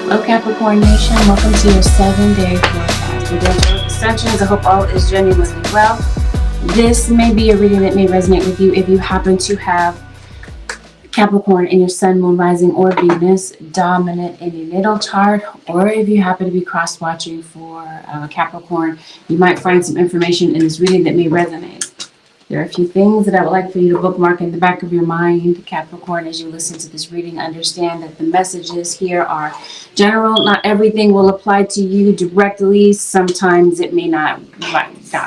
Hello, Capricorn Nation. Welcome to your 7-day forecast with Angelic Ascensions. I hope all is genuinely well. This may be a reading that may resonate with you if you happen to have Capricorn in your Sun, Moon, Rising, or Venus dominant in your natal chart, or if you happen to be cross-watching for Capricorn, you might find some information in this reading that may resonate. There are a few things that I would like for you to bookmark in the back of your mind, Capricorn, as you listen to this reading. Understand that the messages here are general. Not everything will apply to you directly. Sometimes it may not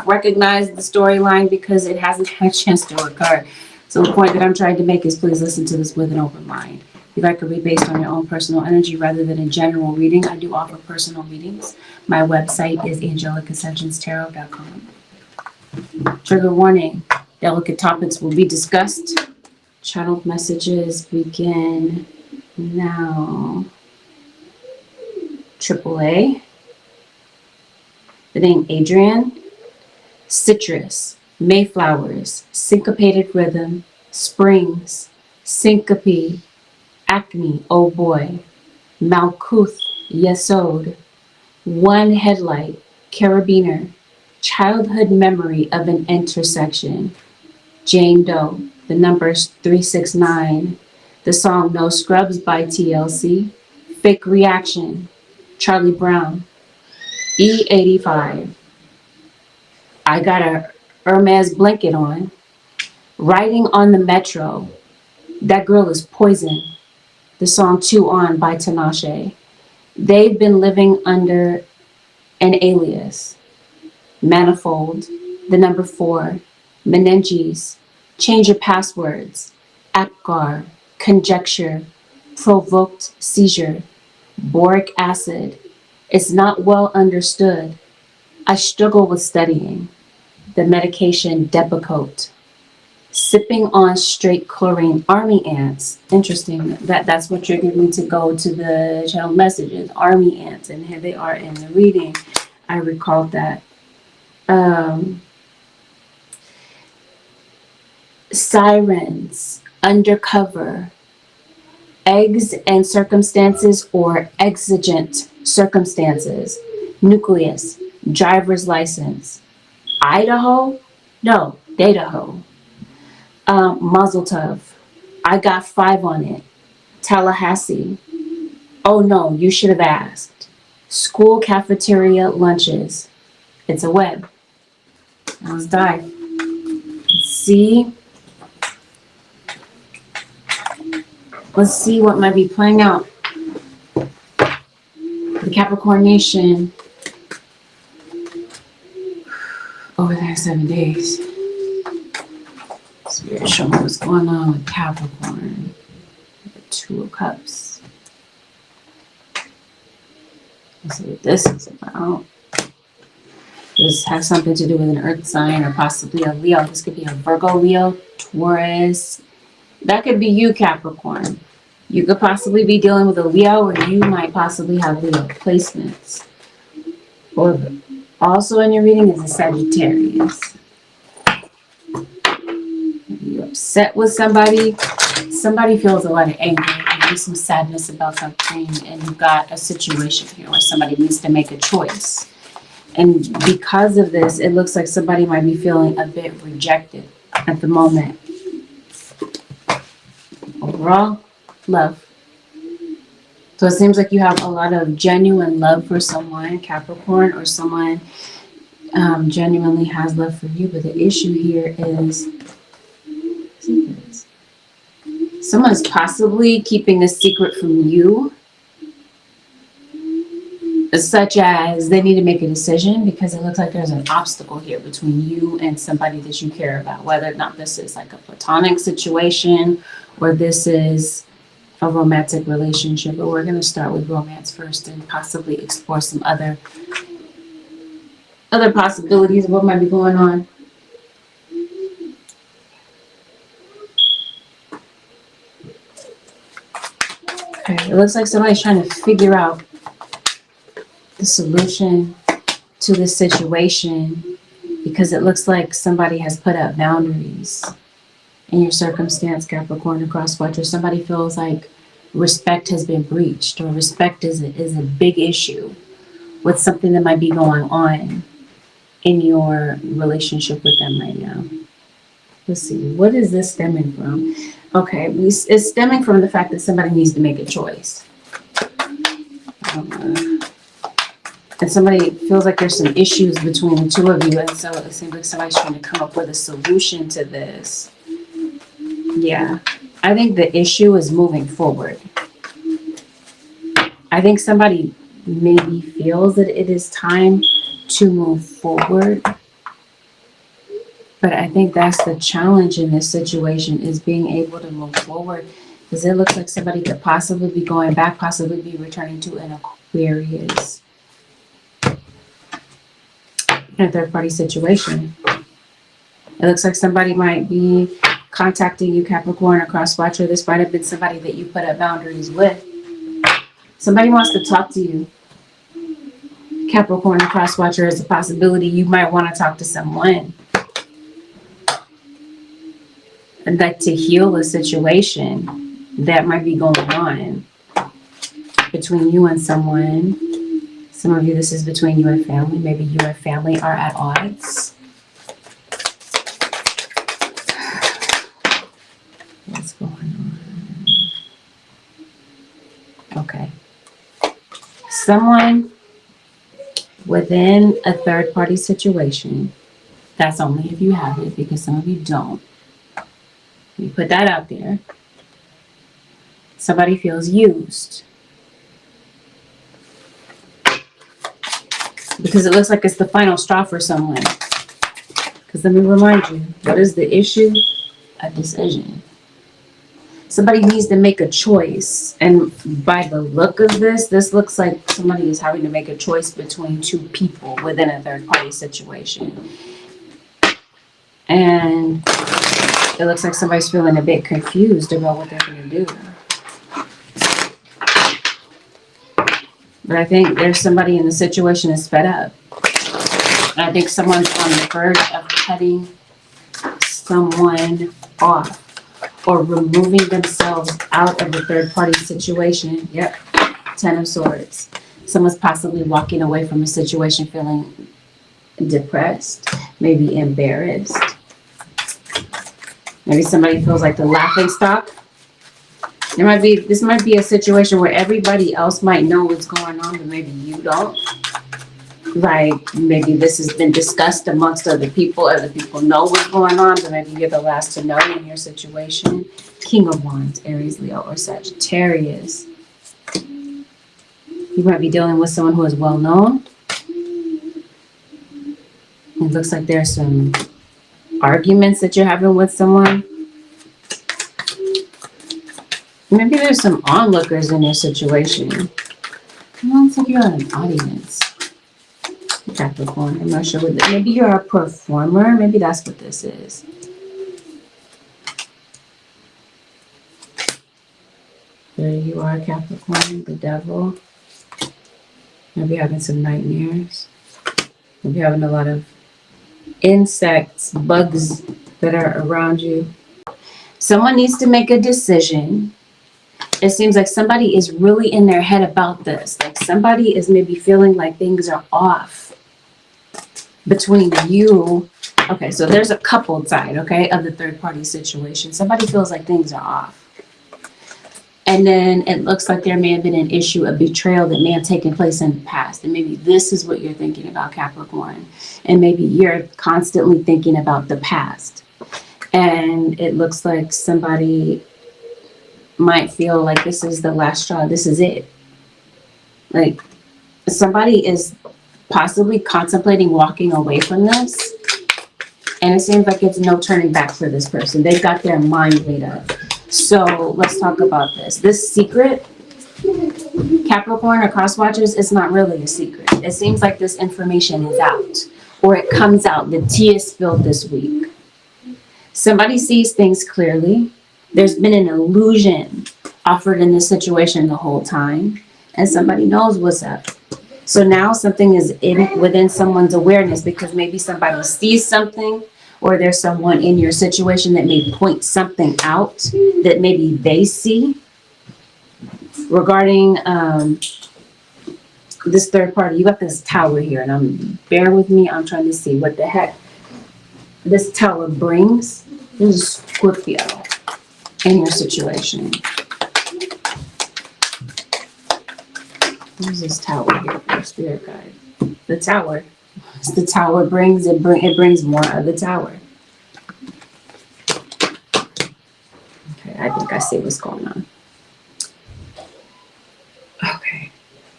recognize the storyline because it hasn't had a chance to occur. So the point that I'm trying to make is please listen to this with an open mind. If that could be based on your own personal energy rather than a general reading, I do offer personal readings. My website is AngelicAscensionsTarot.com. Trigger warning, delicate topics will be discussed. Channeled messages begin now. AAA. The name Adrian. Citrus. Mayflowers. Syncopated rhythm. Springs. Syncope. Acne. Oh boy. Malkuth. Yesod. One headlight. Carabiner. Childhood memory of an intersection. Jane Doe, the numbers 369. The song No Scrubs by TLC. Fake Reaction, Charlie Brown. E85. I got a Hermes blanket on. Riding on the Metro. That girl is poison. The song Two On by Tinashe. They've been living under an alias. Manifold, the number 4, Menenges, change your passwords, Apgar, conjecture, provoked seizure, boric acid, it's not well understood. I struggle with studying, the medication Depakote, sipping on straight chlorine, army ants. Interesting, that's what triggered me to go to the channel messages, army ants, and here they are in the reading. I recalled that. Sirens, undercover, eggs and circumstances or exigent circumstances, nucleus, driver's license, Idaho, no, Dataho, Mazel Tov, I got 5 on it, Tallahassee, oh no, you should have asked, school cafeteria lunches, it's a web. Now let's dive. Let's see what might be playing out. The Capricorn Nation over the next 7 days. Spirit, show me what's going on with Capricorn. The 2 of Cups. Let's see what this is about. This has something to do with an earth sign or possibly a Leo. This could be a Virgo, Leo, Taurus. That could be you, Capricorn. You could possibly be dealing with a Leo, or you might possibly have Leo placements. Or also in your reading is a Sagittarius. You're upset with somebody. Somebody feels a lot of anger. There's some sadness about something, and you've got a situation here where somebody needs to make a choice. And because of this, it looks like somebody might be feeling a bit rejected at the moment. Overall, love. So it seems like you have a lot of genuine love for someone, Capricorn, or someone genuinely has love for you. But the issue here is secrets. Someone's possibly keeping a secret from you, such as they need to make a decision because it looks like there's an obstacle here between you and somebody that you care about, whether or not this is like a platonic situation or this is a romantic relationship. But we're going to start with romance first and possibly explore some other possibilities of what might be going on. Okay, it looks like somebody's trying to figure out the solution to this situation because it looks like somebody has put up boundaries in your circumstance, Capricorn, across watcher. Somebody feels like respect has been breached, or respect is a big issue with something that might be going on in your relationship with them right now. Let's see, what is this stemming from? Okay, it's stemming from the fact that somebody needs to make a choice. And somebody feels like there's some issues between the two of you, and so it seems like somebody's trying to come up with a solution to this. Yeah, I think the issue is moving forward. I think somebody maybe feels that it is time to move forward. But I think that's the challenge in this situation, is being able to move forward. Because it looks like somebody could possibly be going back, possibly be returning to an Aquarius in a third party situation. It looks like somebody might be contacting you, Capricorn, or cross watcher. This might have been somebody that you put up boundaries with. Somebody wants to talk to you. Capricorn or cross watcher is a possibility. You might want to talk to someone. And like to heal a situation that might be going on between you and someone. Some of you, this is between you and family. Maybe you and family are at odds. What's going on? Okay. Someone within a third party situation, that's only if you have it, because some of you don't. You put that out there. Somebody feels used. Because it looks like it's the final straw for someone. Because let me remind you, what is the issue? A decision. Somebody needs to make a choice. And by the look of this looks like somebody is having to make a choice between two people within a third party situation. And it looks like somebody's feeling a bit confused about what they're going to do. But I think there's somebody in the situation that's fed up. And I think someone's on the verge of cutting someone off or removing themselves out of the third party situation. Yep, 10 of Swords. Someone's possibly walking away from a situation feeling depressed, maybe embarrassed. Maybe somebody feels like the laughing stock. This might be a situation where everybody else might know what's going on, but maybe you don't. Like, maybe this has been discussed amongst other people know what's going on, but maybe you're the last to know in your situation. King of Wands, Aries, Leo, or Sagittarius. You might be dealing with someone who is well known. It looks like there's some arguments that you're having with someone. Maybe there's some onlookers in your situation. It looks like you're an audience. Capricorn, I'm not sure what that. Maybe you're a performer. Maybe that's what this is. There you are, Capricorn, the devil. Maybe having some nightmares. Maybe having a lot of insects, bugs that are around you. Someone needs to make a decision. It seems like somebody is really in their head about this. Like somebody is maybe feeling like things are off between you. Okay, so there's a coupled side, okay, of the third party situation. Somebody feels like things are off. And then it looks like there may have been an issue, a betrayal that may have taken place in the past. And maybe this is what you're thinking about, Capricorn. And maybe you're constantly thinking about the past. And it looks like somebody might feel like this is the last straw. This is it. Like somebody is possibly contemplating walking away from this. And it seems like it's no turning back for this person. They've got their mind made up. So let's talk about this. This secret, Capricorn or cross watchers, it's not really a secret. It seems like this information is out, or it comes out. The tea is spilled this week. Somebody sees things clearly. There's been an illusion offered in this situation the whole time, and somebody knows what's up. So now something is within someone's awareness, because maybe somebody sees something, or there's someone in your situation that may point something out that maybe they see. regarding this third party, you got this tower here, and bear with me, I'm trying to see what the heck this tower brings. This is Scorpio in your situation. There's this tower here for spirit guide. The tower. It's the tower brings it brings more of the tower. Okay, I think I see what's going on. Okay.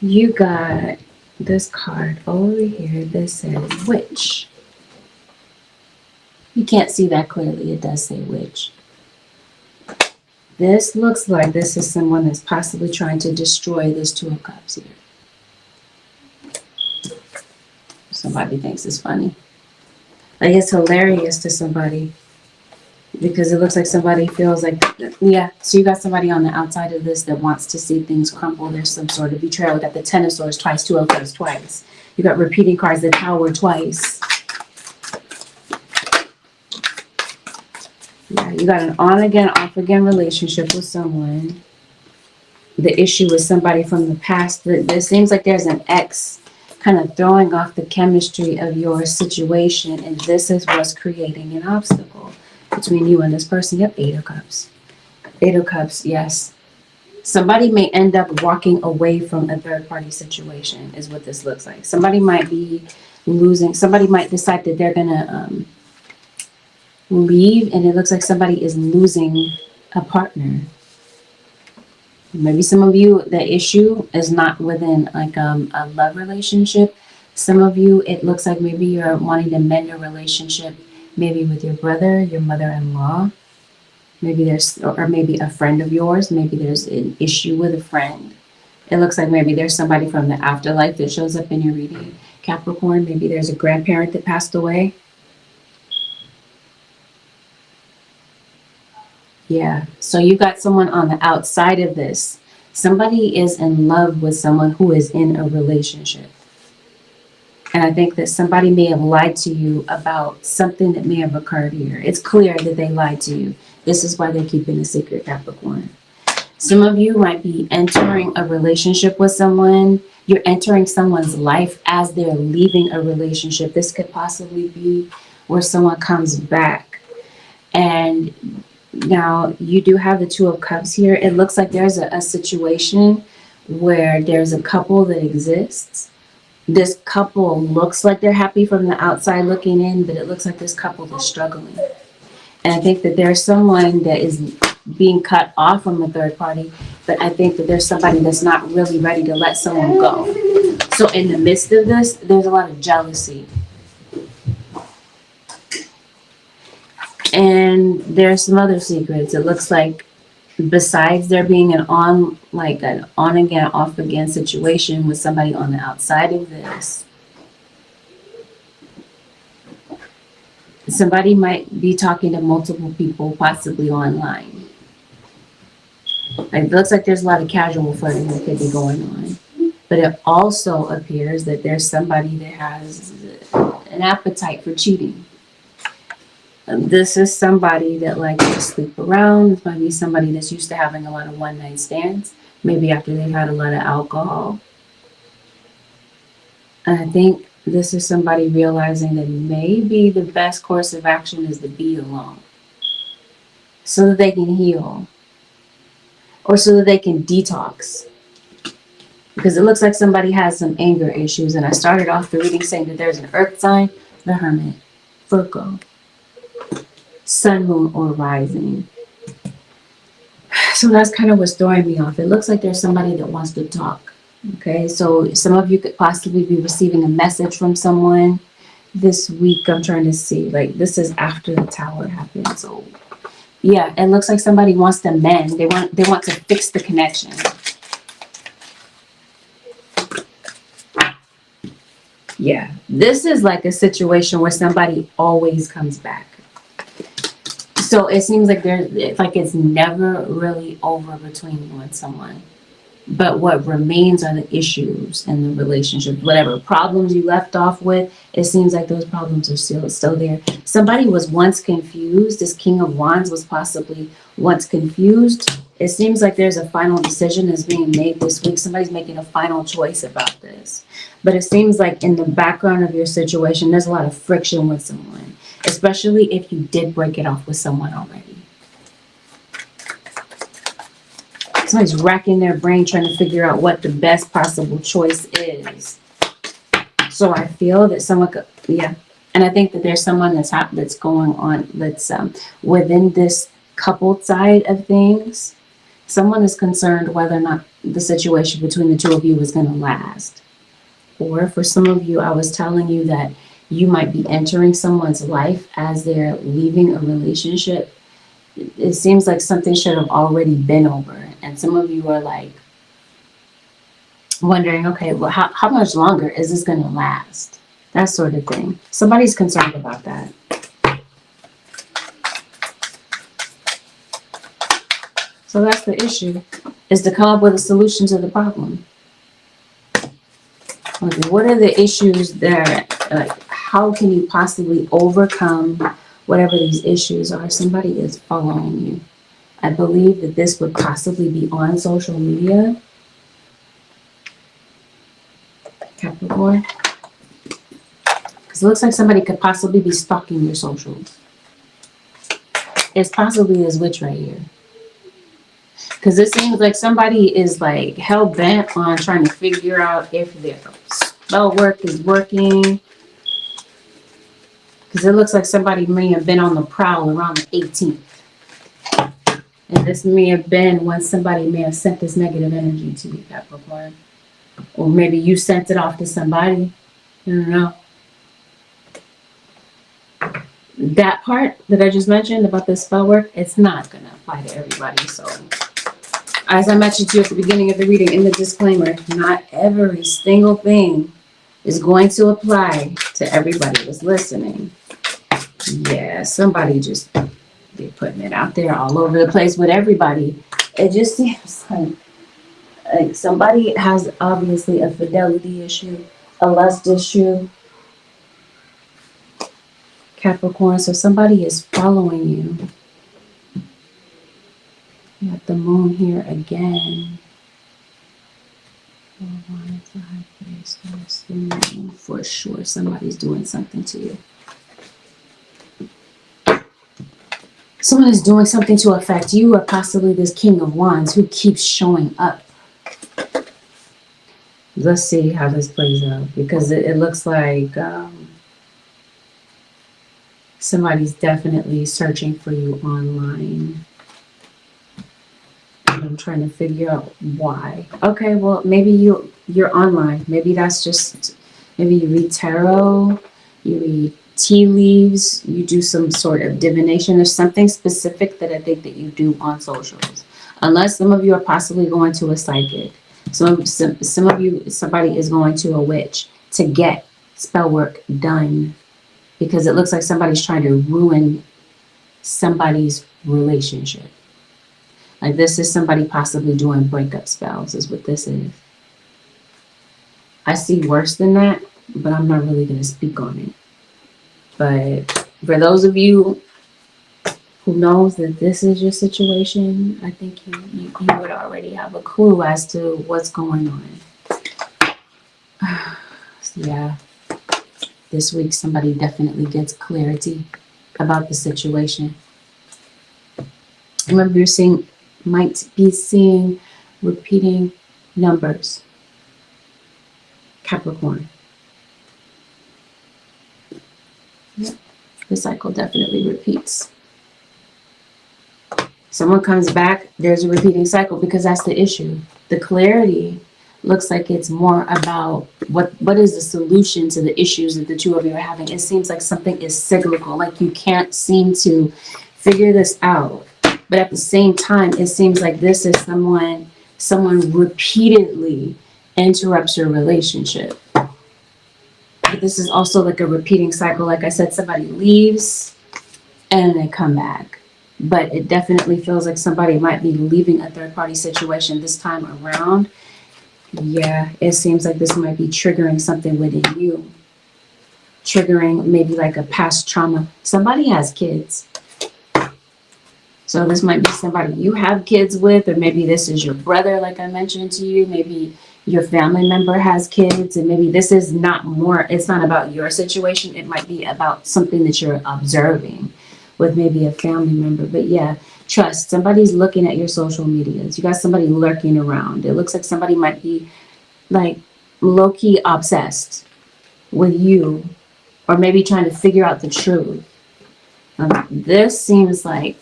You got this card over here that says witch. You can't see that clearly. It does say witch. This looks like this is someone that's possibly trying to destroy this Two of Cups here. Somebody thinks it's funny. Like it's hilarious to somebody because it looks like somebody feels like, yeah, so you got somebody on the outside of this that wants to see things crumble. There's some sort of betrayal. You got the Ten of Swords twice, Two of Cups twice. You got repeating cards, the Tower twice. Yeah, you got an on-again, off-again relationship with someone. The issue with somebody from the past. It seems like there's an ex kind of throwing off the chemistry of your situation, and this is what's creating an obstacle between you and this person. Yep, Eight of Cups. Eight of Cups, yes. Somebody may end up walking away from a third-party situation is what this looks like. Somebody might be losing. Somebody might decide that they're going to leave, and it looks like somebody is losing a partner. Maybe some of you, the issue is not within like a love relationship. Some of you, it looks like maybe you're wanting to mend a relationship, maybe with your brother, your mother-in-law. Maybe or maybe a friend of yours. Maybe there's an issue with a friend. It looks like maybe there's somebody from the afterlife that shows up in your reading, Capricorn. Maybe there's a grandparent that passed away. Yeah, so you got someone on the outside of this. Somebody is in love with someone who is in a relationship. And I think that somebody may have lied to you about something that may have occurred here. It's clear that they lied to you. This is why they're keeping a secret, Capricorn. Some of you might be entering a relationship with someone. You're entering someone's life as they're leaving a relationship. This could possibly be where someone comes back. And now, you do have the Two of Cups here. It looks like there's a situation where there's a couple that exists. This couple looks like they're happy from the outside looking in, but it looks like this couple is struggling. And I think that there's someone that is being cut off from a third party, but I think that there's somebody that's not really ready to let someone go. So in the midst of this, there's a lot of jealousy. And there's some other secrets. It looks like besides there being an on-again, off-again situation with somebody on the outside of this, somebody might be talking to multiple people, possibly online. It looks like there's a lot of casual flirting that could be going on. But it also appears that there's somebody that has an appetite for cheating. This is somebody that likes to sleep around. This might be somebody that's used to having a lot of one-night stands, maybe after they've had a lot of alcohol. And I think this is somebody realizing that maybe the best course of action is to be alone so that they can heal or so that they can detox. Because it looks like somebody has some anger issues. And I started off the reading saying that there's an earth sign, the Hermit, Virgo, Sun, Moon, or Rising. So that's kind of what's throwing me off. It looks like there's somebody that wants to talk. Okay, so some of you could possibly be receiving a message from someone this week. I'm trying to see, like, this is after the Tower happened. So yeah, it looks like somebody wants to mend. They want to fix the connection. Yeah, this is like a situation where somebody always comes back. So it seems like it's never really over between you and someone. But what remains are the issues in the relationship. Whatever problems you left off with, it seems like those problems are still there. Somebody was once confused. This King of Wands was possibly once confused. It seems like there's a final decision that's being made this week. Somebody's making a final choice about this. But it seems like in the background of your situation, there's a lot of friction with someone, especially if you did break it off with someone already. Somebody's racking their brain trying to figure out what the best possible choice is. So I feel that someone could, yeah. And I think that there's someone that's going on, that's within this coupled side of things. Someone is concerned whether or not the situation between the two of you is going to last. Or for some of you, I was telling you that you might be entering someone's life as they're leaving a relationship. It seems like something should have already been over. And some of you are like wondering, okay, well, how much longer is this going to last? That sort of thing. Somebody's concerned about that. So that's the issue, is to come up with a solution to the problem. Okay, what are the issues there? Like, how can you possibly overcome whatever these issues are? Somebody is following you. I believe that this would possibly be on social media. Capricorn. Because it looks like somebody could possibly be stalking your socials. It's possibly this witch right here. Because it seems like somebody is like hell-bent on trying to figure out if their spell work is working. Because it looks like somebody may have been on the prowl around the 18th. And this may have been when somebody may have sent this negative energy to you, Capricorn. Or maybe you sent it off to somebody. I don't know. That part that I just mentioned about the spell work, it's not going to apply to everybody. So, as I mentioned to you at the beginning of the reading in the disclaimer, not every single thing is going to apply to everybody that's listening. Yeah, somebody just, they're putting it out there all over the place with everybody. It just seems like somebody has obviously a fidelity issue, a lust issue. Capricorn, so somebody is following you. You got the moon here again. For sure, somebody's doing something to you. Someone is doing something to affect you, or possibly this King of Wands who keeps showing up. Let's see how this plays out, because it looks like somebody's definitely searching for you online. I'm trying to figure out why. Okay, well, maybe you're online. Maybe that's just, maybe you read tarot, you read tea leaves, you do some sort of divination. There's something specific that I think that you do on socials. Unless some of you are possibly going to a psychic. Some of you, somebody is going to a witch to get spell work done. Because it looks like somebody's trying to ruin somebody's relationship. Like this is somebody possibly doing breakup spells is what this is. I see worse than that, but I'm not really going to speak on it. But for those of you who knows that this is your situation, I think you would already have a clue as to what's going on. So yeah. This week, somebody definitely gets clarity about the situation. Remember, might be seeing repeating numbers. Capricorn. Yep. The cycle definitely repeats. Someone comes back, there's a repeating cycle, because that's the issue. The clarity looks like it's more about what is the solution to the issues that the two of you are having. It seems like something is cyclical, like you can't seem to figure this out. But at the same time, it seems like this is someone repeatedly interrupts your relationship. But this is also like a repeating cycle. Like I said, somebody leaves and they come back. But it definitely feels like somebody might be leaving a third-party situation this time around. Yeah, it seems like this might be triggering something within you. Triggering maybe like a past trauma. Somebody has kids. So this might be somebody you have kids with, or maybe this is your brother, like I mentioned to you. Maybe your family member has kids, and maybe this is not more, it's not about your situation. It might be about something that you're observing with maybe a family member. But yeah, trust. Somebody's looking at your social medias. You got somebody lurking around. It looks like somebody might be like low-key obsessed with you, or maybe trying to figure out the truth. This seems like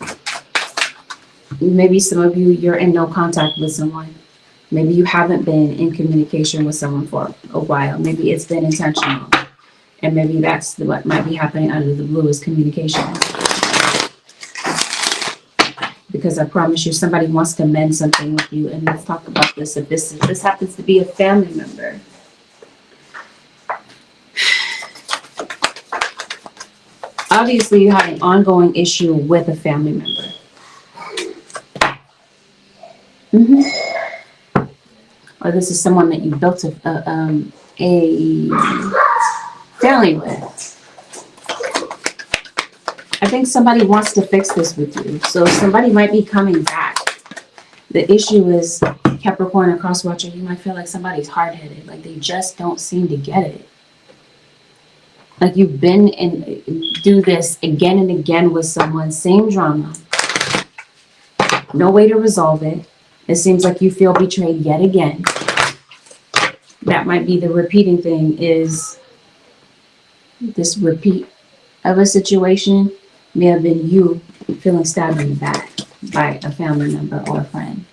maybe some of you, you're in no contact with someone. Maybe you haven't been in communication with someone for a while. Maybe it's been intentional. And maybe that's what might be happening out of the blue, is communication. Because I promise you, somebody wants to mend something with you. And let's talk about this. If this happens to be a family member. Obviously, you have an ongoing issue with a family member. Or this is someone that you built a family with. I think somebody wants to fix this with you. So somebody might be coming back. The issue is, Capricorn and Crosswatcher, you might feel like somebody's hard-headed. Like they just don't seem to get it. Like you've been and do this again and again with someone, same drama. No way to resolve it. It seems like you feel betrayed yet again. That might be the repeating thing, is this repeat of a situation may have been you feeling stabbed in the back by a family member or a friend.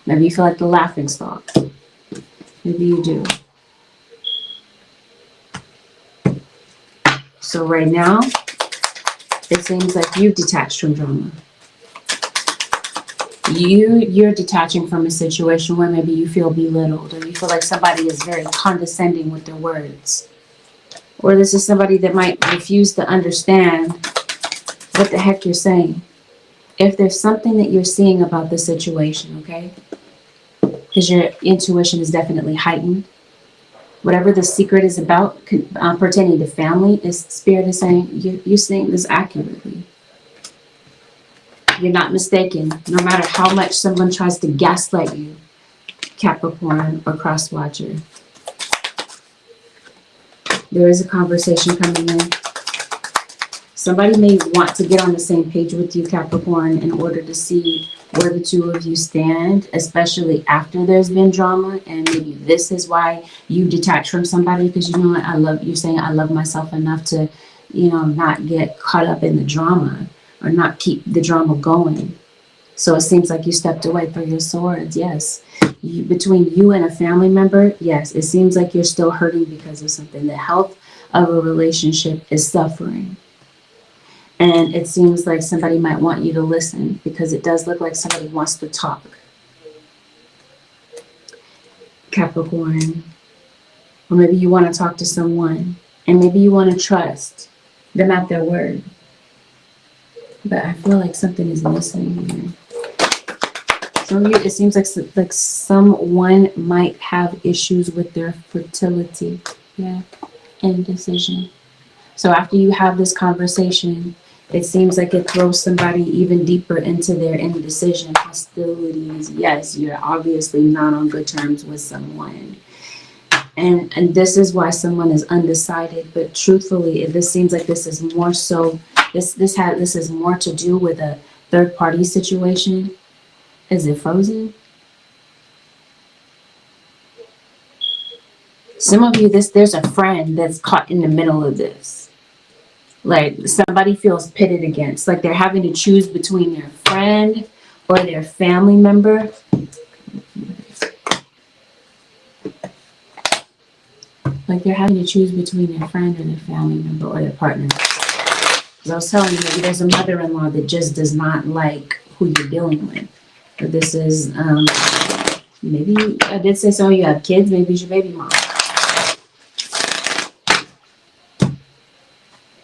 Maybe you feel like the laughing stock. Maybe you do. So right now, it seems like you've detached from drama. You're detaching from a situation where maybe you feel belittled, or you feel like somebody is very condescending with their words. Or this is somebody that might refuse to understand what the heck you're saying. If there's something that you're seeing about the situation, okay? Because your intuition is definitely heightened. Whatever the secret is about, pertaining to family, is Spirit is saying, you're seeing this accurately. You're not mistaken. No matter how much someone tries to gaslight you, Capricorn or Crosswatcher. There is a conversation coming in. Somebody may want to get on the same page with you, Capricorn, in order to see where the two of you stand, especially after there's been drama. And maybe this is why you detach from somebody, because you know what, you're saying I love myself enough to, not get caught up in the drama, or not keep the drama going. So it seems like you stepped away for your swords. Yes. Between you and a family member, yes, it seems like you're still hurting because of something. The health of a relationship is suffering. And it seems like somebody might want you to listen, because it does look like somebody wants to talk. Capricorn. Or maybe you want to talk to someone, and maybe you want to trust them at their word. But I feel like something is missing here. Some of you, it seems like someone might have issues with their fertility. Yeah. Indecision. So after you have this conversation, it seems like it throws somebody even deeper into their indecision, hostilities. Yes, you're obviously not on good terms with someone. And this is why someone is undecided. But truthfully, this seems like this is more so, this is more to do with a third party situation. Is it frozen? Some of you, there's a friend that's caught in the middle of this. Like somebody feels pitted against, like they're having to choose between their friend or their family member. Like they're having to choose between their friend and their family member or their partner. Because I was telling you, maybe there's a mother-in-law that just does not like who you're dealing with. Or this is, maybe, I did say so, you have kids, maybe it's your baby mom.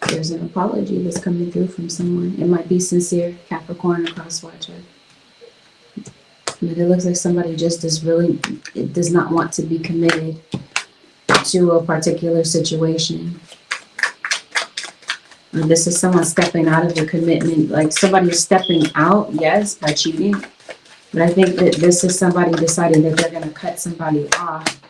There's an apology that's coming through from someone. It might be sincere, Capricorn or Crosswatcher. But it looks like somebody just does not want to be committed to a particular situation. This is someone stepping out of a commitment, like somebody is stepping out, yes, by cheating. But I think that this is somebody deciding that they're going to cut somebody off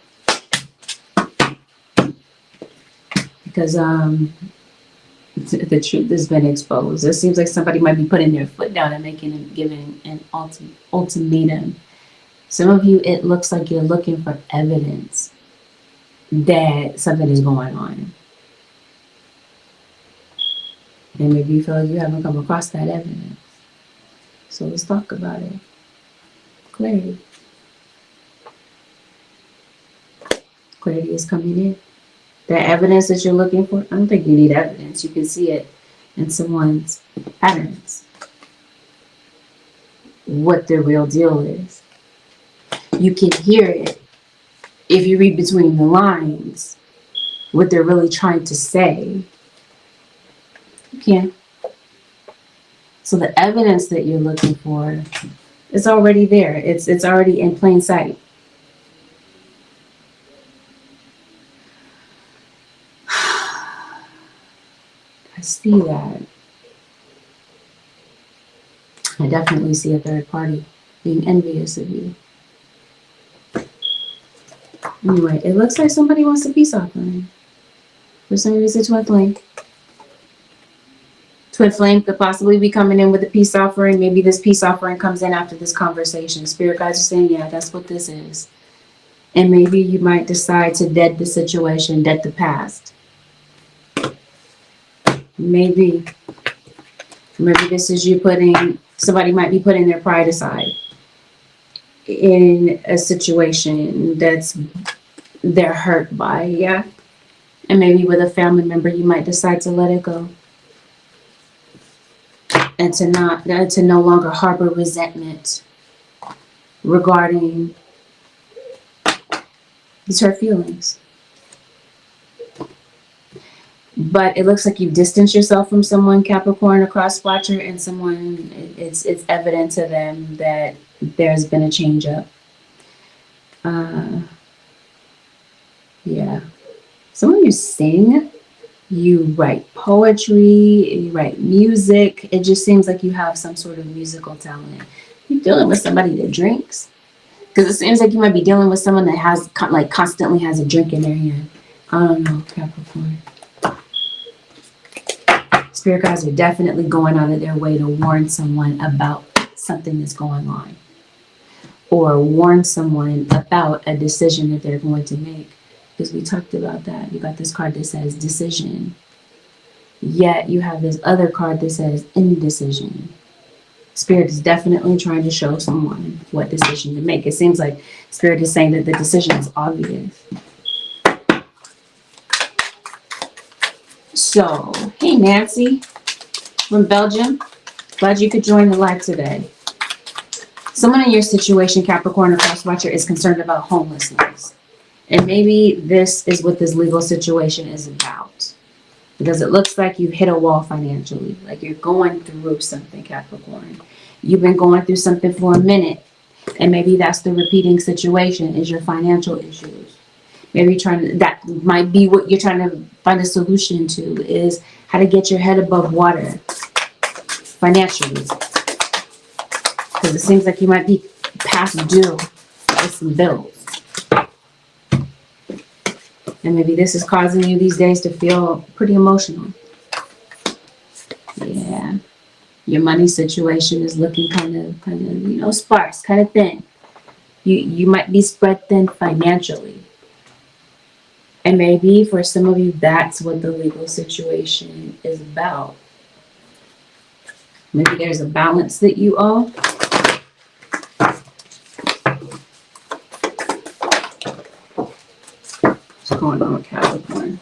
because the truth has been exposed. It seems like somebody might be putting their foot down and giving an ultimatum. Some of you, it looks like you're looking for evidence that something is going on. And maybe you feel like you haven't come across that evidence. So let's talk about it. Clarity. Clarity is coming in. That evidence that you're looking for, I don't think you need evidence. You can see it in someone's patterns. What their real deal is. You can hear it if you read between the lines, what they're really trying to say. You can. So the evidence that you're looking for is already there. It's already in plain sight. I see that. I definitely see a third party being envious of you. Anyway, it looks like somebody wants a peace offering. For some reason, twin flame. Twin flame could possibly be coming in with a peace offering. Maybe this peace offering comes in after this conversation. Spirit guides are saying, yeah, that's what this is. And maybe you might decide to dead the situation, dead the past. Maybe this is you somebody might be putting their pride aside in a situation they're hurt by, yeah. And maybe with a family member, you might decide to let it go. And to no longer harbor resentment regarding these hurt feelings. But it looks like you distance yourself from someone, Capricorn, a cross watcher, and someone, it's evident to them that there's been a change up. Yeah. Some of you sing, you write poetry, you write music. It just seems like you have some sort of musical talent. You're dealing with somebody that drinks. Because it seems like you might be dealing with someone that has constantly has a drink in their hand. I don't know, Capricorn. Spirit guides are definitely going out of their way to warn someone about something that's going on. Or warn someone about a decision that they're going to make. Because we talked about that. You got this card that says decision. Yet you have this other card that says indecision. Spirit is definitely trying to show someone what decision to make. It seems like Spirit is saying that the decision is obvious. So, hey Nancy from Belgium. Glad you could join the live today. Someone in your situation, Capricorn or Cross Watcher, is concerned about homelessness. And maybe this is what this legal situation is about. Because it looks like you've hit a wall financially. Like you're going through something, Capricorn. You've been going through something for a minute. And maybe that's the repeating situation, is your financial issues. Maybe that might be what you're trying to find a solution to, is how to get your head above water financially. Because it seems like you might be past due with some bills. And maybe this is causing you these days to feel pretty emotional. Yeah. Your money situation is looking kind of, sparse, kind of thin. You might be spread thin financially. And maybe for some of you, that's what the legal situation is about. Maybe there's a balance that you owe. What's going on with Capricorn?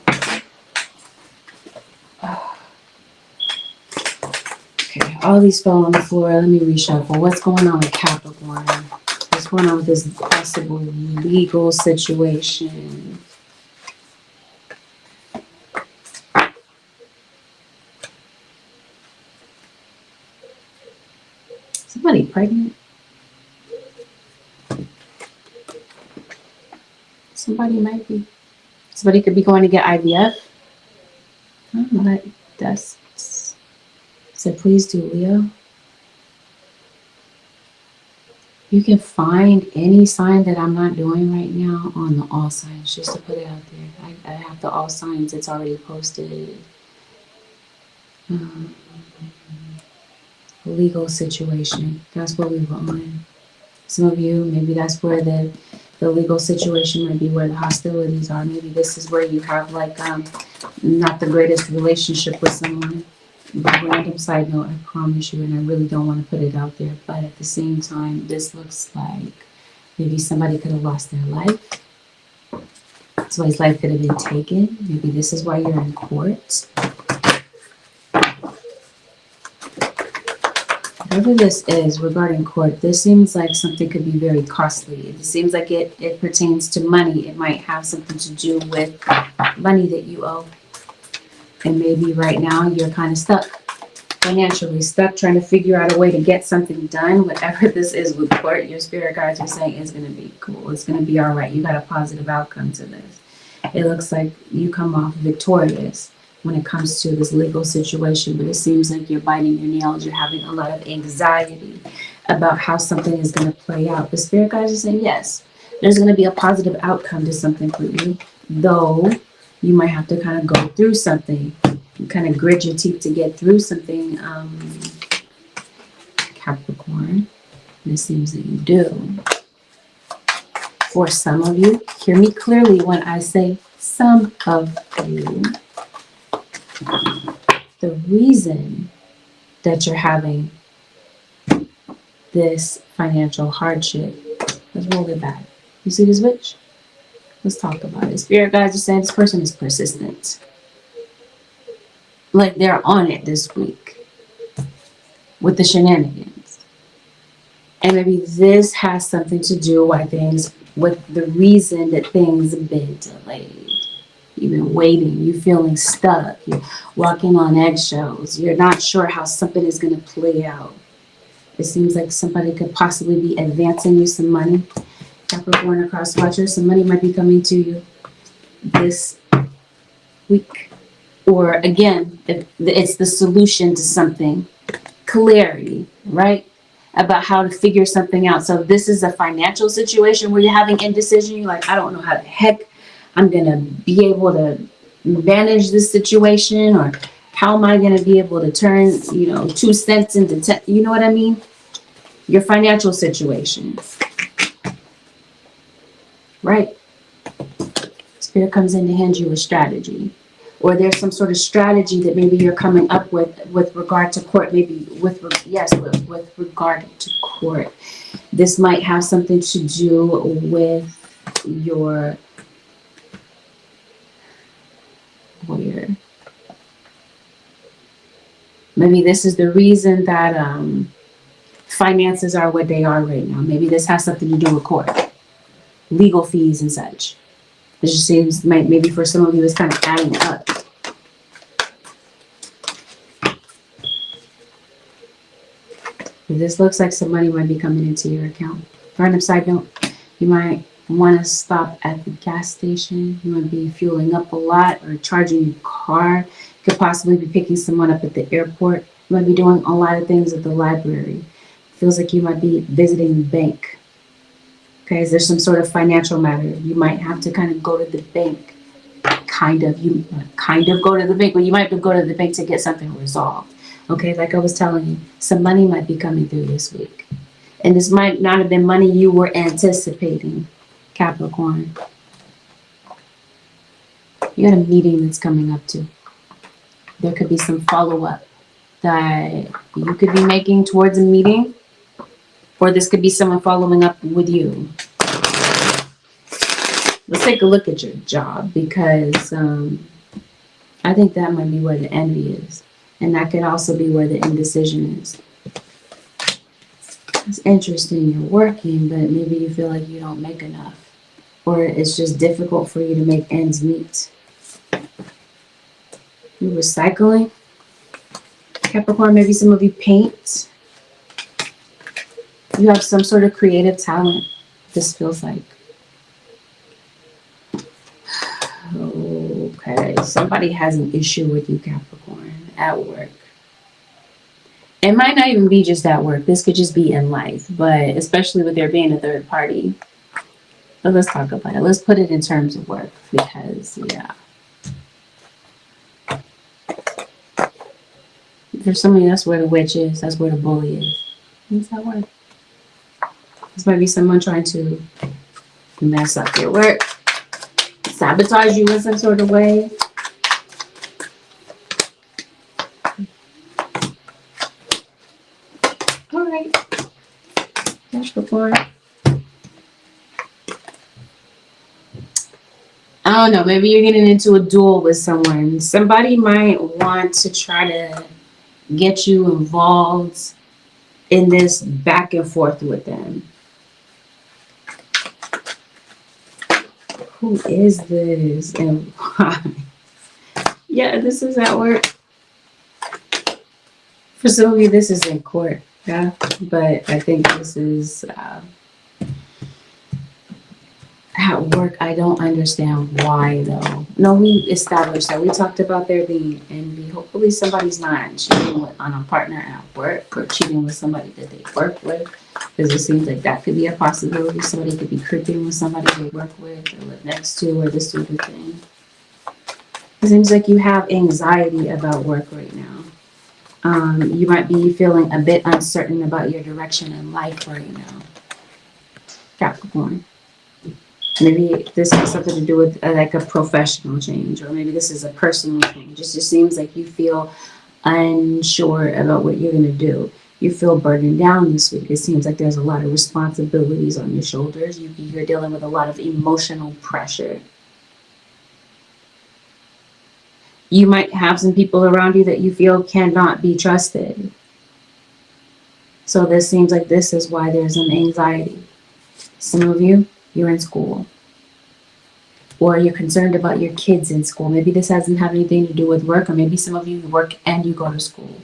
Okay, all these fell on the floor. Let me reshuffle. What's going on with Capricorn? What's going on with this possible legal situation? Somebody pregnant? Somebody might be. Somebody could be going to get IVF. I don't know. That's So please do, Leo. You can find any sign that I'm not doing right now on the all signs, just to put it out there. I have the all signs, it's already posted. Um, legal situation, that's what we were on. Some of you, maybe that's where the legal situation might be where the hostilities are. Maybe this is where you have like not the greatest relationship with someone. But random side note, I promise you, and I really don't want to put it out there, but at the same time, this looks like maybe somebody could have lost their life. Somebody's life could have been taken. Maybe this is why you're in court. Whatever this is regarding court, this seems like something could be very costly. It seems like it pertains to money. It might have something to do with money that you owe. And maybe right now you're kind of stuck, financially stuck, trying to figure out a way to get something done. Whatever this is with court, your spirit guides are saying it's going to be cool. It's going to be all right. You got a positive outcome to this. It looks like you come off victorious when it comes to this legal situation, but it seems like you're biting your nails. You're having a lot of anxiety about how something is going to play out. The spirit guides are saying, yes, there's going to be a positive outcome to something for you, though you might have to kind of go through something, kind of grit your teeth to get through something, Capricorn. And it seems that you do. For some of you, hear me clearly when I say some of you, the reason that you're having this financial hardship, let's roll it back. You see this witch? Let's talk about it. Spirit guides are saying this person is persistent. Like they're on it this week with the shenanigans. And maybe this has something to do why things, with the reason that things have been delayed. You've been waiting, you're feeling stuck, you're walking on eggshells, you're not sure how something is going to play out. It seems like somebody could possibly be advancing you some money. Capricorn or cross watcher, some money might be coming to you this week. Or again, if it's the solution to something, clarity, right? About how to figure something out. So if this is a financial situation where you're having indecision, you're like, I don't know how the heck I'm going to be able to manage this situation, or how am I going to be able to turn, 2 cents into 10, you know what I mean? Your financial situation, right? Spirit comes in to hand you a strategy, or there's some sort of strategy that maybe you're coming up with regard to court, maybe with regard to court. This might have something to do with your lawyer. Maybe this is the reason that finances are what they are right now. Maybe this has something to do with court, legal fees and such. It just seems maybe for some of you it's kind of adding up. This looks like some money might be coming into your account. Random side note, you might want to stop at the gas station. You might be fueling up a lot or charging your car. You could possibly be picking someone up at the airport. You might be doing a lot of things at the library. Feels like you might be visiting the bank. Okay, is there some sort of financial matter? You might have to kind of go to the bank. You kind of go to the bank, but you might have to go to the bank to get something resolved. Okay, like I was telling you, some money might be coming through this week. And this might not have been money you were anticipating, Capricorn. You got a meeting that's coming up too. There could be some follow-up that you could be making towards a meeting, or this could be someone following up with you. Let's take a look at your job, because I think that might be where the envy is. And that could also be where the indecision is. It's interesting, you're working, but maybe you feel like you don't make enough. Or it's just difficult for you to make ends meet. You're recycling. Capricorn, maybe some of you paint. You have some sort of creative talent, this feels like. Okay, somebody has an issue with you, Capricorn, at work. It might not even be just at work. This could just be in life, but especially with there being a third party. But let's talk about it. Let's put it in terms of work because, yeah. There's somebody, that's where the witch is. That's where the bully is. How's that work? This might be someone trying to mess up your work, sabotage you in some sort of way. All right. Capricorn. I don't know. Maybe you're getting into a duel with someone. Somebody might want to try to get you involved in this back and forth with them. Who is this and why? Yeah, this is at work. For some of you, this is in court. Yeah, but I think this is at work. I don't understand why though. No, we established that. We talked about there being envy. Hopefully somebody's not cheating on a partner at work or cheating with somebody that they work with. Because it seems like that could be a possibility. Somebody could be creeping with somebody they work with or live next to or this sort of thing. It seems like you have anxiety about work right now. You might be feeling a bit uncertain about your direction in life right now. Capricorn. Maybe this has something to do with like a professional change, or maybe this is a personal change. It just seems like you feel unsure about what you're going to do. You feel burdened down this week. It seems like there's a lot of responsibilities on your shoulders. You're dealing with a lot of emotional pressure. You might have some people around you that you feel cannot be trusted. So this seems like this is why there's some anxiety. Some of you, you're in school. Or you're concerned about your kids in school. Maybe this doesn't have anything to do with work, or maybe some of you work and you go to school.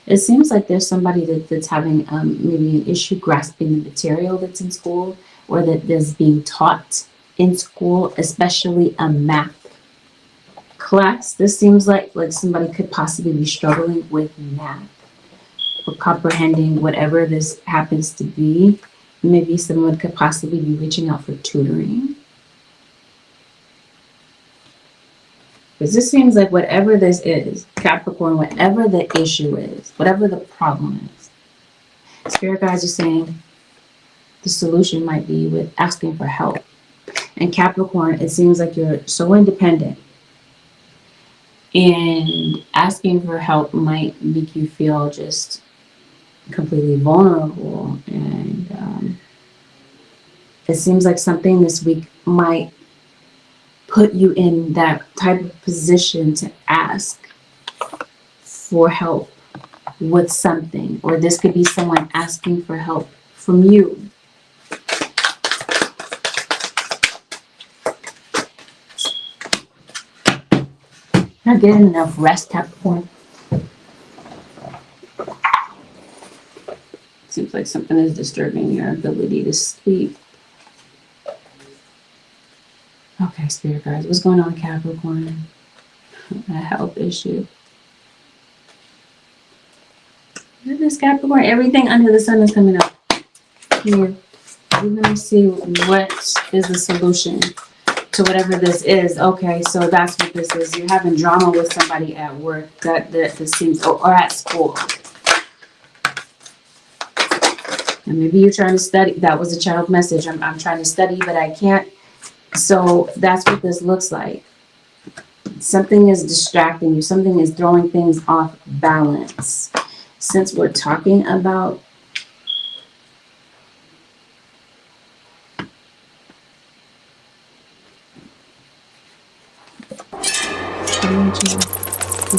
It seems like there's somebody that's having maybe an issue grasping the material that's in school, or that is being taught in school, especially a math class. This seems like somebody could possibly be struggling with math or comprehending whatever this happens to be. Maybe someone could possibly be reaching out for tutoring. Because this seems like whatever this is, Capricorn, whatever the issue is, whatever the problem is, Spirit guides are saying the solution might be with asking for help. And Capricorn, it seems like you're so independent. And asking for help might make you feel just completely vulnerable. And it seems like something this week might put you in that type of position to ask for help with something. Or this could be someone asking for help from you. Not getting enough rest, Capricorn. Seems like something is disturbing your ability to sleep. Okay, Spirit guides, what's going on, Capricorn? A health issue. Look at this, Capricorn. Everything under the sun is coming up. Here, we're going to see what is the solution to whatever this is. Okay, so that's what this is. You're having drama with somebody at work that seems, or at school. And maybe you're trying to study. That was a child message. I'm trying to study, but I can't. So that's what this looks like. Something is distracting you. Something is throwing things off balance. Since we're talking about you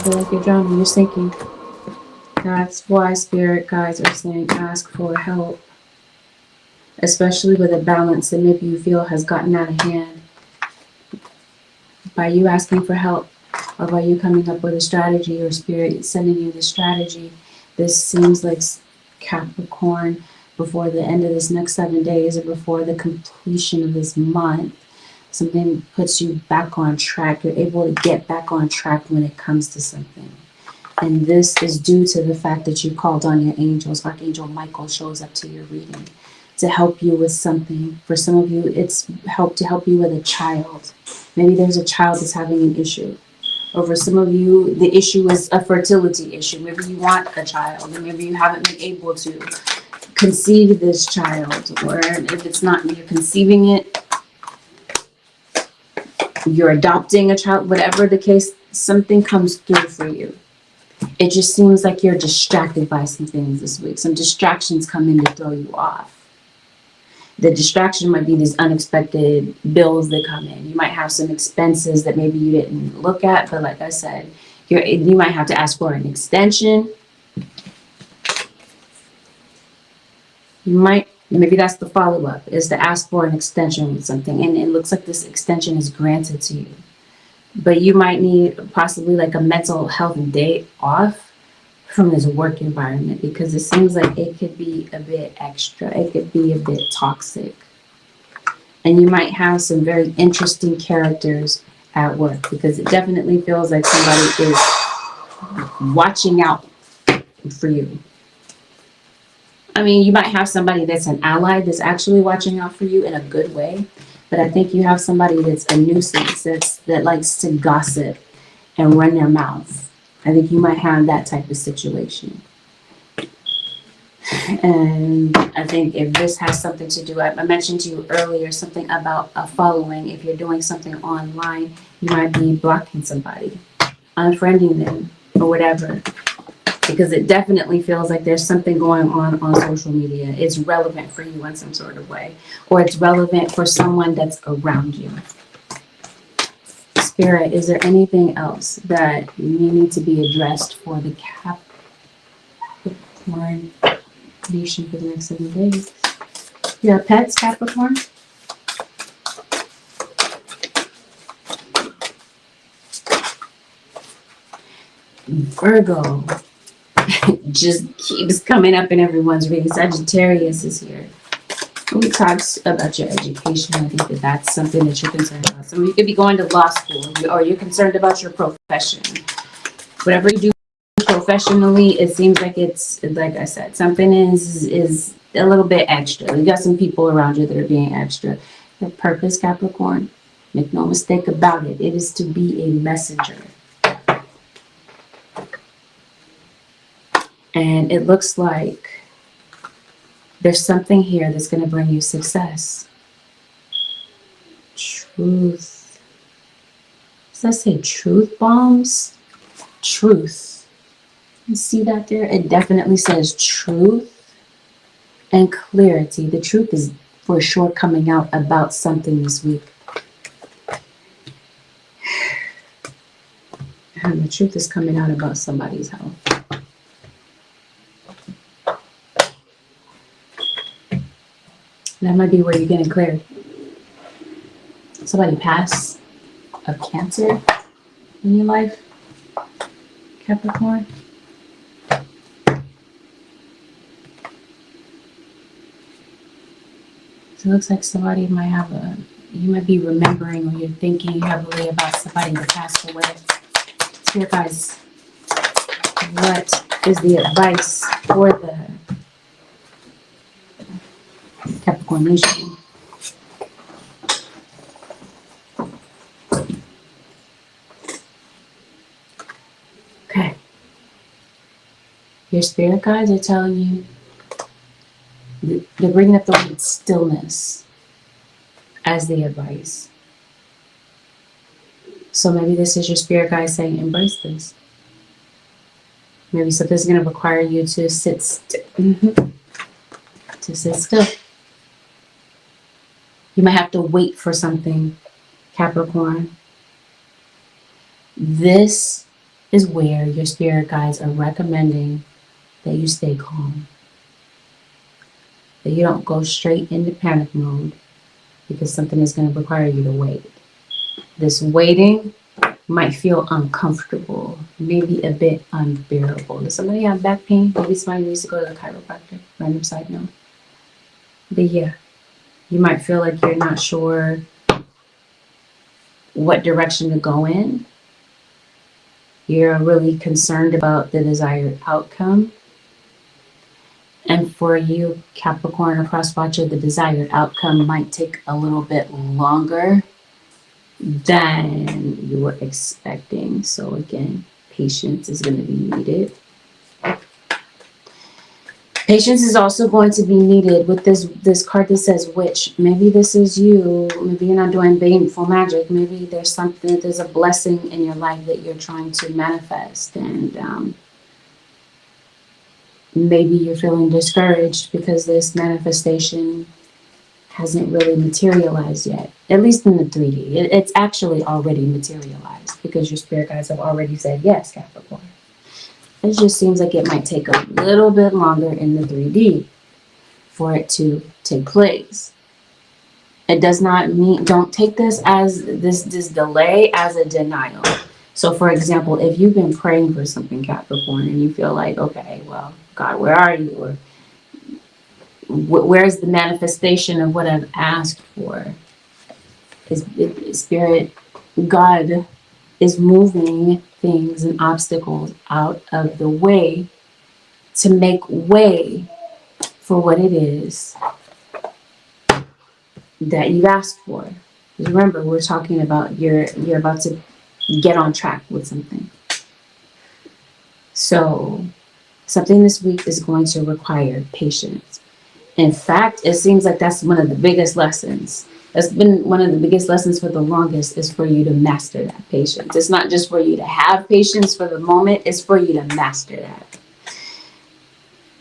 feel like you're drowning, you're sinking. That's why Spirit guides are saying ask for help. Especially with a balance that maybe you feel has gotten out of hand. By you asking for help, or by you coming up with a strategy, or Spirit sending you the strategy, this seems like Capricorn, before the end of this next 7 days, or before the completion of this month, something puts you back on track. You're able to get back on track when it comes to something. And this is due to the fact that you called on your angels. Archangel Michael shows up to your reading to help you with something. For some of you, it's to help you with a child. Maybe there's a child that's having an issue. Or for some of you, the issue is a fertility issue. Maybe you want a child, and maybe you haven't been able to conceive this child. Or if it's not you're conceiving it, you're adopting a child, whatever the case, something comes through for you. It just seems like you're distracted by some things this week. Some distractions come in to throw you off. The distraction might be these unexpected bills that come in. You might have some expenses that maybe you didn't look at, but like I said, you might have to ask for an extension. Maybe that's the follow-up, is to ask for an extension with something. And it looks like this extension is granted to you. But you might need possibly like a mental health day off from this work environment, because it seems like it could be a bit extra. It could be a bit toxic. And you might have some very interesting characters at work, because it definitely feels like somebody is watching out for you. I mean, you might have somebody that's an ally that's actually watching out for you in a good way. But I think you have somebody that's a nuisance, that likes to gossip and run their mouth. I think you might have that type of situation. And I think if this has something to do, I mentioned to you earlier something about a following. If you're doing something online, you might be blocking somebody, unfriending them, or whatever. Because it definitely feels like there's something going on social media. It's relevant for you in some sort of way. Or it's relevant for someone that's around you. Spirit, is there anything else that you need to be addressed for the Capricorn nation for the next 7 days? You have pets, Capricorn? Virgo just keeps coming up in everyone's reading. Sagittarius is here. We talked about your education. I think that's something that you're concerned about. So you could be going to law school, or you're concerned about your profession. Whatever you do professionally, it seems like it's, like I said, something is a little bit extra. You got some people around you that are being extra. Your purpose, Capricorn, make no mistake about it. It is to be a messenger. And it looks like there's something here that's going to bring you success. Truth. Does that say truth bombs? Truth. You see that there? It definitely says truth and clarity. The truth is for sure coming out about something this week. And the truth is coming out about somebody's health. That might be where you're getting cleared. Somebody passed of cancer in your life, Capricorn. So it looks like somebody might have you might be remembering, or you're thinking heavily about somebody that passed away. Spirit guys, what is the advice for the Capricorn nation? Okay. Your spirit guides are telling you, they're bringing up the word stillness as the advice. So maybe this is your spirit guide saying, embrace this. Maybe something's going to require you to sit still. To sit still. You might have to wait for something, Capricorn. This is where your spirit guides are recommending that you stay calm. That you don't go straight into panic mode, because something is going to require you to wait. This waiting might feel uncomfortable, maybe a bit unbearable. Does somebody have back pain? Maybe somebody needs to go to the chiropractor. Random side note. But yeah, you might feel like you're not sure what direction to go in. You're really concerned about the desired outcome. And for you, Capricorn or cross watcher, the desired outcome might take a little bit longer than you were expecting. So again, patience is going to be needed. Patience is also going to be needed with this card that says witch. Maybe this is you. Maybe you're not doing baneful magic. Maybe there's a blessing in your life that you're trying to manifest, and maybe you're feeling discouraged because this manifestation hasn't really materialized yet, at least in the 3D. It's actually already materialized because your spirit guides have already said yes, Capricorn. It just seems like it might take a little bit longer in the 3D for it to take place. It does not mean, don't take this as this delay as a denial. So for example, if you've been praying for something, Capricorn, and you feel like, okay, well, God, where are you? Or where's the manifestation of what I've asked for? Spirit, God is moving things and obstacles out of the way to make way for what it is that you've asked for. Remember, we're talking about you're about to get on track with something. So something this week is going to require patience. In fact, it seems like that's one of the biggest lessons. That's been one of the biggest lessons for the longest, is for you to master that patience. It's not just for you to have patience for the moment, it's for you to master that,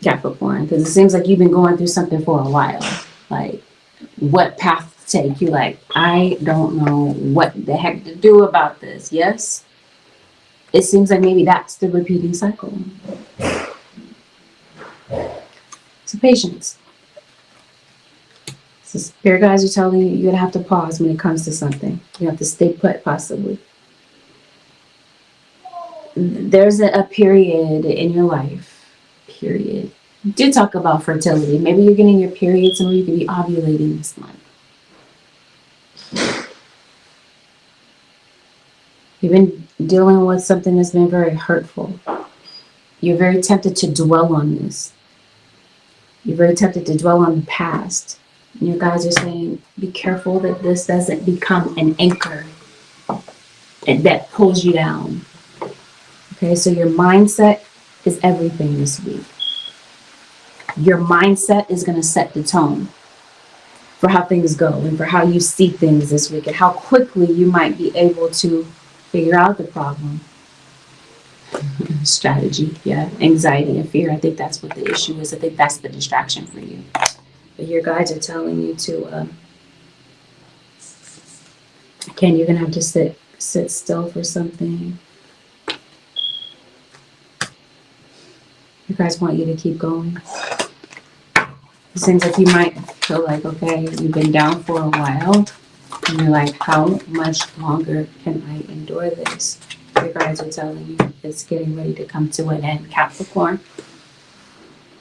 Capricorn, because it seems like you've been going through something for a while. Like, what path to take? You're like, I don't know what the heck to do about this. Yes? It seems like maybe that's the repeating cycle. So patience. So spirit guides are telling you you're going to have to pause when it comes to something. You have to stay put, possibly. There's a period in your life. Period. You did talk about fertility. Maybe you're getting your period. Some of you could be ovulating this month. You've been dealing with something that's been very hurtful. You're very tempted to dwell on this. You're very tempted to dwell on the past. And your guys are saying, be careful that this doesn't become an anchor that pulls you down. Okay, so your mindset is everything this week. Your mindset is going to set the tone for how things go and for how you see things this week and how quickly you might be able to figure out the problem. Strategy, yeah, anxiety and fear. I think that's what the issue is. I think that's the distraction for you. But your guides are telling you to, again, you're going to have to sit still for something. You guys want you to keep going. It seems like you might feel like, okay, you've been down for a while. And you're like, how much longer can I endure this? Your guides are telling you it's getting ready to come to an end, Capricorn.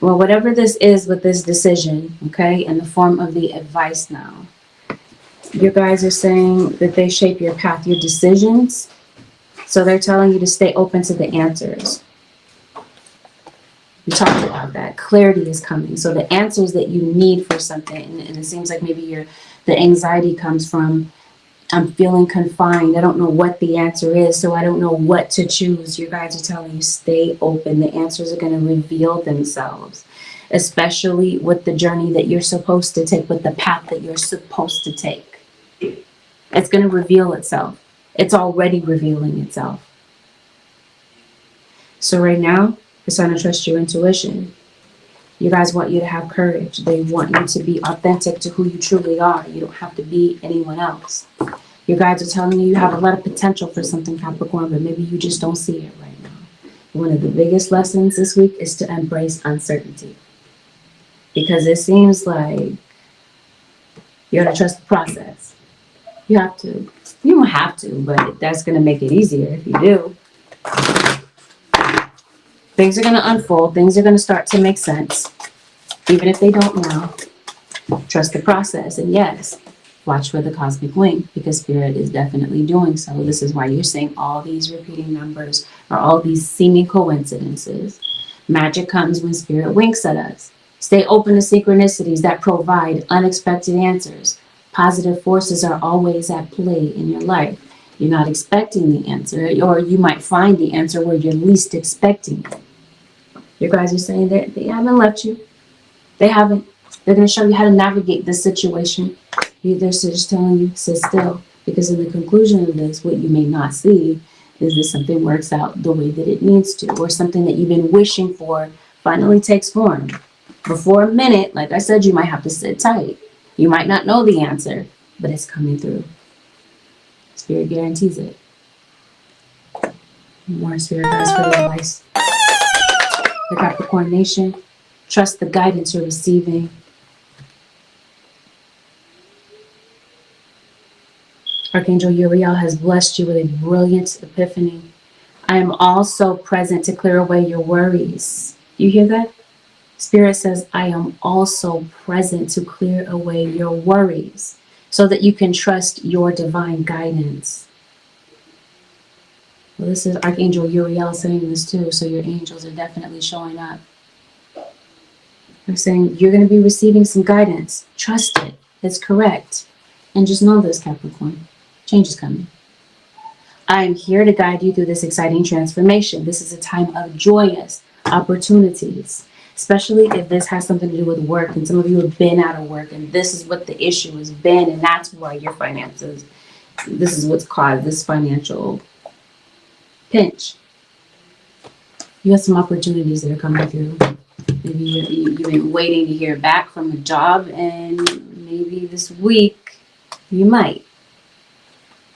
Well, whatever this is with this decision, okay, in the form of the advice now, your guides are saying that they shape your path, your decisions. So they're telling you to stay open to the answers. We talked about that. Clarity is coming. So the answers that you need for something, and it seems like maybe the anxiety comes from, I'm feeling confined. I don't know what the answer is, so I don't know what to choose. Your guides are telling you, stay open. The answers are going to reveal themselves, especially with the journey that you're supposed to take, with the path that you're supposed to take. It's going to reveal itself. It's already revealing itself. So right now, it's time to trust your intuition. You guys want you to have courage. They want you to be authentic to who you truly are. You don't have to be anyone else. Your guides are telling you you have a lot of potential for something, Capricorn, but maybe you just don't see it right now. One of the biggest lessons this week is to embrace uncertainty. Because it seems like you gotta trust the process. You have to. You don't have to, but that's gonna make it easier if you do. Things are going to unfold. Things are going to start to make sense. Even if they don't now, trust the process. And yes, Watch for the cosmic wink, because Spirit is definitely doing so. This is why you're seeing all these repeating numbers or all these seeming coincidences. Magic comes when Spirit winks at us. Stay open to synchronicities that provide unexpected answers. Positive forces are always at play in your life. You're not expecting the answer, or you might find the answer where you're least expecting it. Your guys are saying that they haven't left you. They haven't. They're going to show you how to navigate this situation. They're just telling you, sit still. Because in the conclusion of this, what you may not see is that something works out the way that it needs to, or something that you've been wishing for finally takes form. Before a minute, like I said, you might have to sit tight. You might not know the answer, but it's coming through. Spirit guarantees it. More Spirit guides for the advice. The Capricorn Nation, trust the guidance you're receiving. Archangel Uriel has blessed you with a brilliant epiphany. I am also present to clear away your worries. You hear that? Spirit says, I am also present to clear away your worries so that you can trust your divine guidance. Well, this is Archangel Uriel saying this too, so your angels are definitely showing up. They're saying you're going to be receiving some guidance. Trust it. It's correct. And just know this, Capricorn. Change is coming. I am here to guide you through this exciting transformation. This is a time of joyous opportunities, especially if this has something to do with work. And some of you have been out of work, and this is what the issue has been, and that's why your finances, this is what's caused this financial pinch. You have some opportunities that are coming through. Maybe you've been waiting to hear back from a job, and maybe this week you might.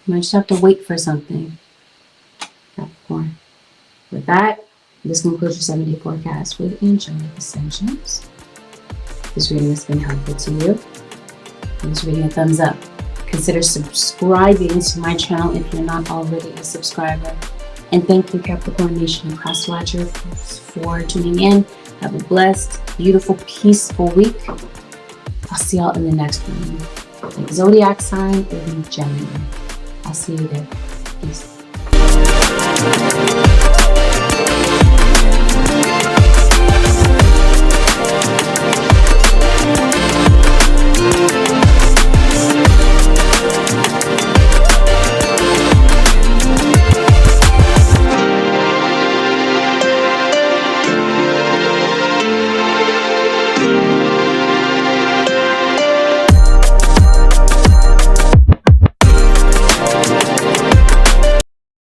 You might just have to wait for something. Capricorn. With that, this concludes your 7-day forecast with Angelic Ascensions. This reading has been helpful to you. Give this reading a thumbs up. Consider subscribing to my channel if you're not already a subscriber. And thank you, Capricorn Nation and Cross Watcher, for tuning in. Have a blessed, beautiful, peaceful week. I'll see y'all in the next one. Like Zodiac sign, it'll be Gemini. I'll see you there. Peace.